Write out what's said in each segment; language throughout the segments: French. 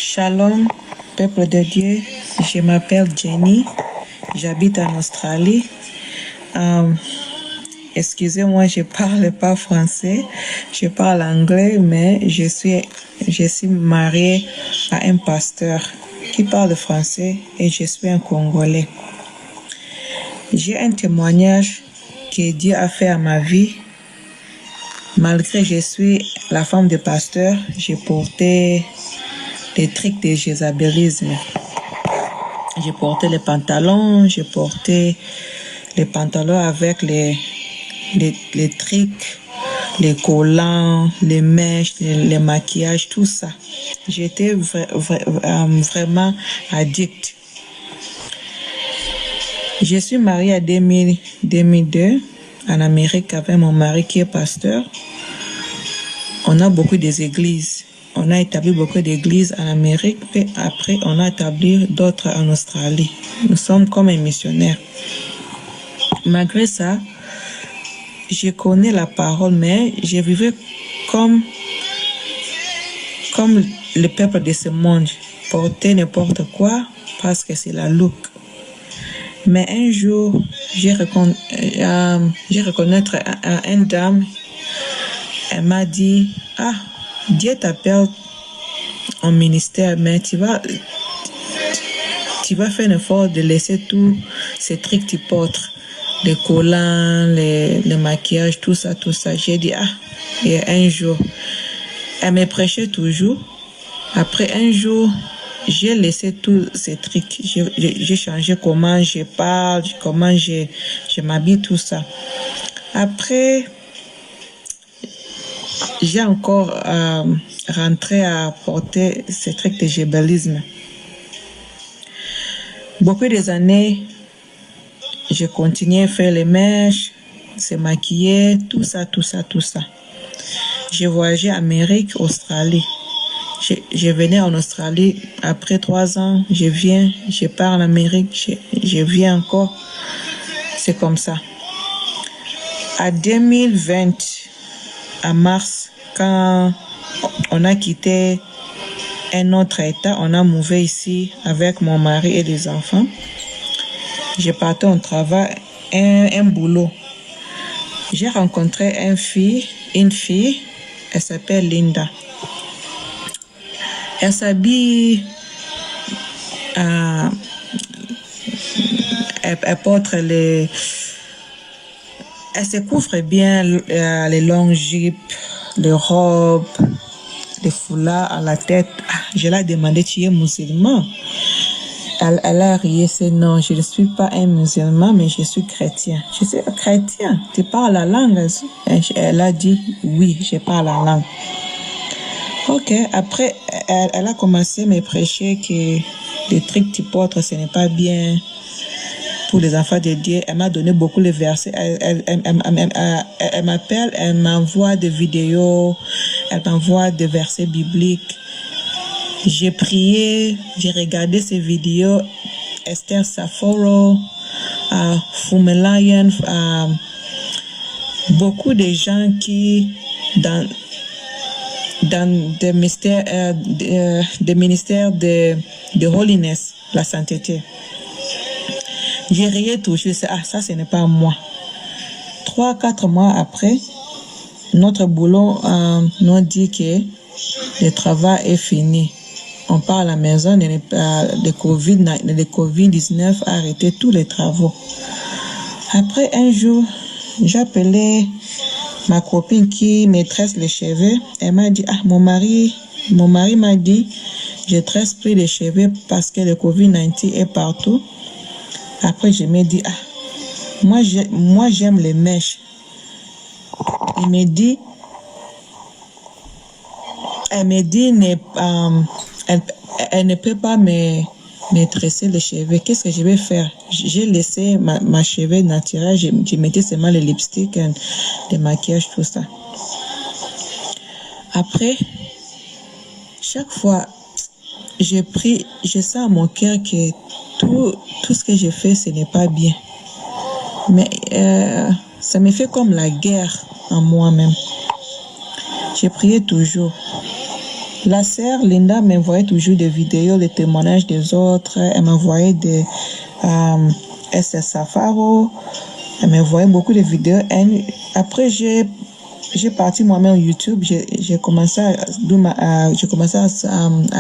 Shalom, peuple de Dieu. Je m'appelle Jenny. J'habite en Australie. Excusez-moi, je parle pas français. Je parle anglais, mais je suis mariée à un pasteur qui parle français et je suis un Congolais. J'ai un témoignage que Dieu a fait à ma vie. Malgré que je suis la femme de pasteur, j'ai porté des trucs de jézabélisme. J'ai porté les pantalons, avec les trucs, les collants, les mèches, les maquillages, tout ça. J'étais vraiment addict. Je suis mariée à 2002 en Amérique avec mon mari qui est pasteur. On a beaucoup d'églises. On a établi beaucoup d'églises en Amérique, puis après on a établi d'autres en Australie. Nous sommes comme un missionnaire. Malgré ça, je connais la parole, mais je vivais comme le peuple de ce monde, porter n'importe quoi parce que c'est la look. Mais un jour, j'ai reconnu une dame. Elle m'a dit, Dieu t'appelle en ministère, mais tu vas faire un effort de laisser tous ces trucs que tu portes, les collants, les maquillages, tout ça. J'ai dit, et un jour, elle me prêchait toujours. Après un jour, j'ai laissé tous ces trucs. J'ai changé comment je parle, comment je m'habille, tout ça. Après, j'ai encore rentré à porter ces trucs de jézabélisme. Beaucoup des années, j'ai continué à faire les mèches, se maquiller, tout ça. J'ai voyagé en Amérique, Australie. Je venais en Australie après 3 ans, je pars en Amérique, je viens encore. C'est comme ça. En 2020, en mars, quand on a quitté un autre état, on a mouvé ici avec mon mari et les enfants. J'ai parti au travail, un boulot. J'ai rencontré une fille, elle s'appelle Linda. Elle s'habille, elle porte elle se couvre bien les longues jupes, les robes, les foulards à la tête. Je l'ai demandé, tu es musulman? Elle a ri, c'est non, je ne suis pas un musulman, mais je suis chrétien. Je suis chrétien, tu parles la langue? Elle a dit, oui, je parle la langue. Ok, après, elle a commencé à me prêcher que les trucs que tu portes, ce n'est pas bien pour les enfants de Dieu. Elle m'a donné beaucoup de versets. Elle m'appelle, elle m'envoie des vidéos, elle m'envoie des versets bibliques. J'ai prié, j'ai regardé ces vidéos, Esther Saforo, Fumelayan, beaucoup de gens qui, dans des ministères de holiness, la sainteté. J'ai rien touché, ça ce n'est pas moi. 3-4 mois après, notre boulot nous dit que le travail est fini. On part à la maison, le COVID-19 a arrêté tous les travaux. Après un jour, j'ai appelé ma copine qui me tresse les cheveux. Elle m'a dit, mon mari m'a dit, je tresse plus les cheveux parce que le COVID-19 est partout. Après, je me dis, moi j'aime les mèches. Elle me dit, elle ne peut pas me tresser les cheveux. Qu'est-ce que je vais faire? J'ai laissé ma cheveux naturelle. Je mettais seulement le lipstick, le maquillage, tout ça. Après, chaque fois, je prie, je sens à mon cœur que tout ce que je fais, ce n'est pas bien. Mais ça me fait comme la guerre en moi-même. Je priais toujours. La sœur Linda m'envoyait toujours des vidéos, les témoignages des autres. Elle m'envoyait des SS Safaro. Elle m'envoyait beaucoup de vidéos. Après, j'ai parti moi-même YouTube. J'ai commencé à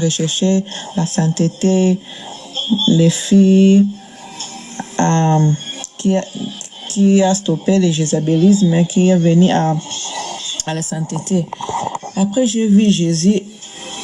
rechercher la sainteté, les filles qui a stoppé le jézabélisme, qui est venu à la sainteté. Après, j'ai vu Jésus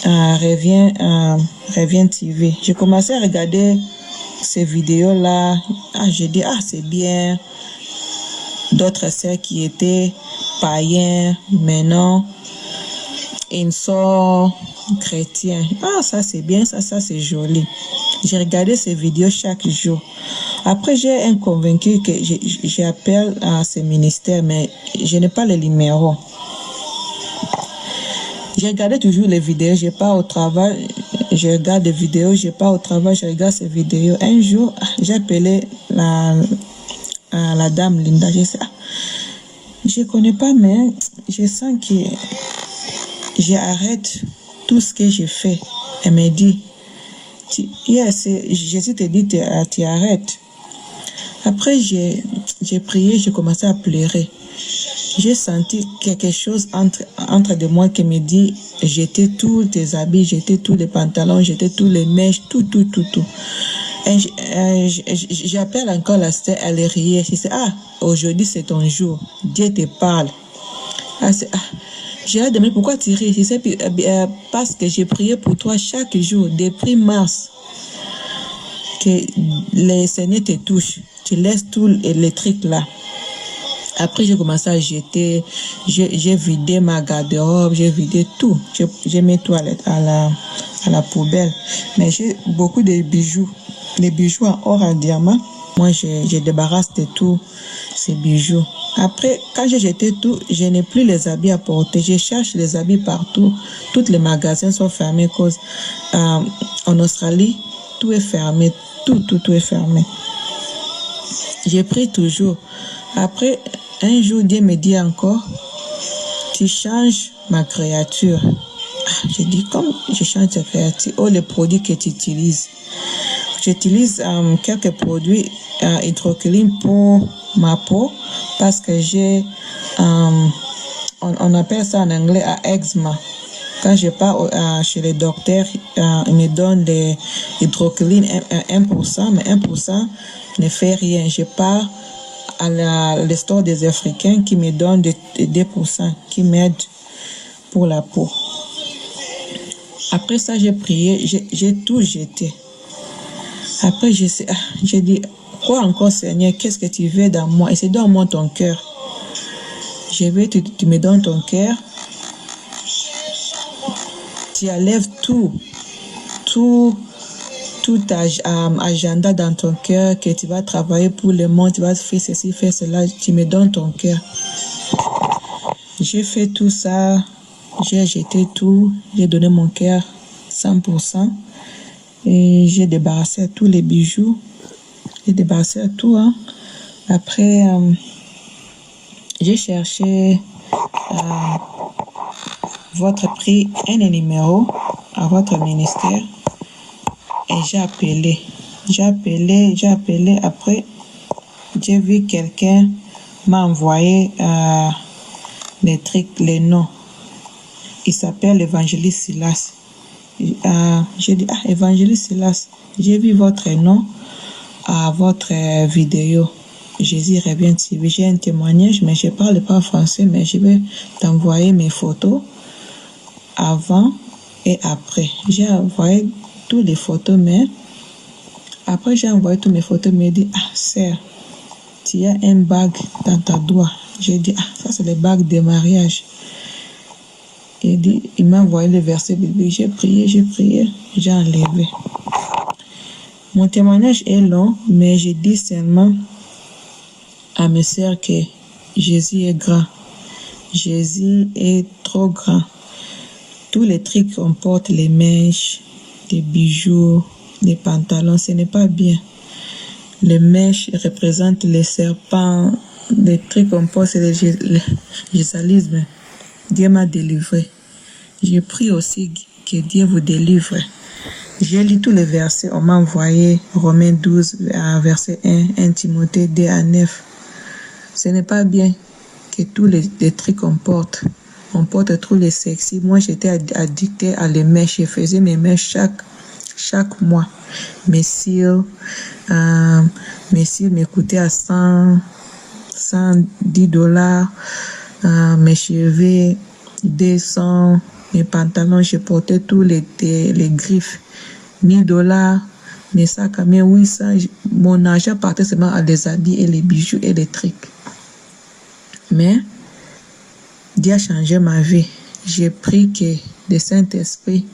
revient TV. J'ai commencé à regarder ces vidéos-là. J'ai dit, c'est bien. D'autres sœurs qui étaient païens, maintenant, ils sont chrétiens. Ça c'est bien, ça c'est joli. J'ai regardé ces vidéos chaque jour. Après, j'ai un convaincu que j'appelle à ce ministère, mais je n'ai pas le numéro. J'ai regardé toujours les vidéos, je pars au travail, je regarde des vidéos, je pars au travail, je regarde ces vidéos. Un jour, j'ai appelé la dame Linda. Je sais, je connais pas, mais je sens que j'arrête tout ce que je fais. Elle me dit, Jésus te dit, tu arrêtes. Après, j'ai prié, j'ai commencé à pleurer. J'ai senti quelque chose entre de moi qui me dit, jetez tous tes habits, jetez tous les pantalons, jetez tous les mèches, tout. J'appelle encore la sœur, elle riait. Je dis, aujourd'hui c'est ton jour, Dieu te parle. J'ai demandé pourquoi tu ris. Je sais, parce que j'ai prié pour toi chaque jour, depuis mars, que le Seigneur te touche, tu laisses tous les trucs là. Après, j'ai commencé à jeter, j'ai vidé ma garde-robe, j'ai vidé tout. J'ai mis tout à la poubelle. Mais j'ai beaucoup de bijoux. Les bijoux en or, en diamant. Moi, je débarrasse de tous ces bijoux. Après, quand j'ai jeté tout, je n'ai plus les habits à porter. Je cherche les habits partout. Tous les magasins sont fermés. En Australie, tout est fermé. Tout est fermé. J'ai pris toujours. Après, un jour, Dieu me dit encore, tu changes ma créature. Je dis, comme je change ta créature, les produits que tu utilises. J'utilise quelques produits hydroquinone pour ma peau parce que j'ai, on appelle ça en anglais eczéma. Quand je pars chez les docteurs, ils me donnent des hydroquinone 1%, mais 1% ne fait rien. Je pars à l'histoire des Africains qui me donnent 2% qui m'aident pour la peau. Après ça, j'ai prié, j'ai tout jeté. Après, j'ai dit, quoi encore, Seigneur, qu'est-ce que tu veux dans moi? Et c'est donne-moi ton cœur. Je veux, tu me donnes ton cœur. Tu enlèves tout agenda dans ton cœur, que tu vas travailler pour le monde, tu vas faire ceci, faire cela, tu me donnes ton cœur. J'ai fait tout ça, j'ai jeté tout, j'ai donné mon cœur 100%. Et j'ai débarrassé tous les bijoux. J'ai débarrassé tout. Après, j'ai cherché votre prix, un numéro à votre ministère. Et j'ai appelé. Après, j'ai vu quelqu'un m'a envoyé les trucs, les noms. Il s'appelle l'évangéliste Silas. J'ai dit, évangéliste Silas, j'ai vu votre nom à votre vidéo. Jésus revient TV. J'ai un témoignage, mais je ne parle pas français, mais je vais t'envoyer mes photos avant et après. J'ai envoyé toutes les photos, mais après j'ai envoyé toutes mes photos, mais il dit, sœur, tu as un bague dans ta doigt. J'ai dit, ça c'est le bague de mariage. Il m'a envoyé le verset biblique. J'ai prié, j'ai enlevé. Mon témoignage est long, mais je dis seulement à mes sœurs que Jésus est grand. Jésus est trop grand. Tous les trucs qu'on porte, les mèches, les bijoux, les pantalons, ce n'est pas bien. Les mèches représentent les serpents, les trucs qu'on porte, c'est le jézalisme. Dieu m'a délivré. J'ai pris aussi Que Dieu vous délivre. J'ai lu tous les versets. On m'a envoyé Romains 12, verset 1, 1 Timothée 2 à 9. Ce n'est pas bien que tous les trucs qu'on porte. On porte tous les sexy. Moi, j'étais addictée à les mèches. Je faisais mes mèches chaque mois. Mes cils me coûtaient à $110. Mes cheveux, 200. Mes pantalons, je portais tous les griffes. $1000. Mes sacs à main, 800. Mon argent partait seulement à des habits et les bijoux et les trucs. Mais Dieu a changé ma vie. J'ai pris que le Saint-Esprit,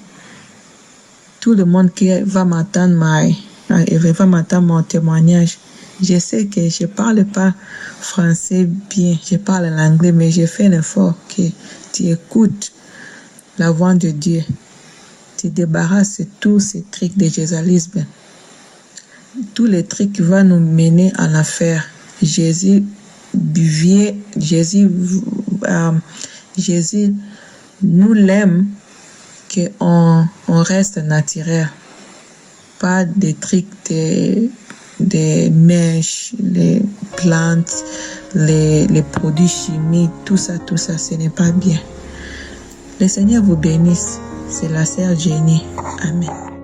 tout le monde qui va m'attendre mon témoignage. Je sais que je parle pas français bien, je parle l'anglais, mais j'ai fait l'effort que tu écoutes la voix de Dieu. Tu débarrasses tous ces trucs de jésualisme. Tous les trucs qui vont nous mener en affaire. Jésus nous l'aime qu'on reste naturel. Pas des trucs des mèches, les plantes, les produits chimiques, tout ça, ce n'est pas bien. Le Seigneur vous bénisse. C'est la sœur Jenny. Amen.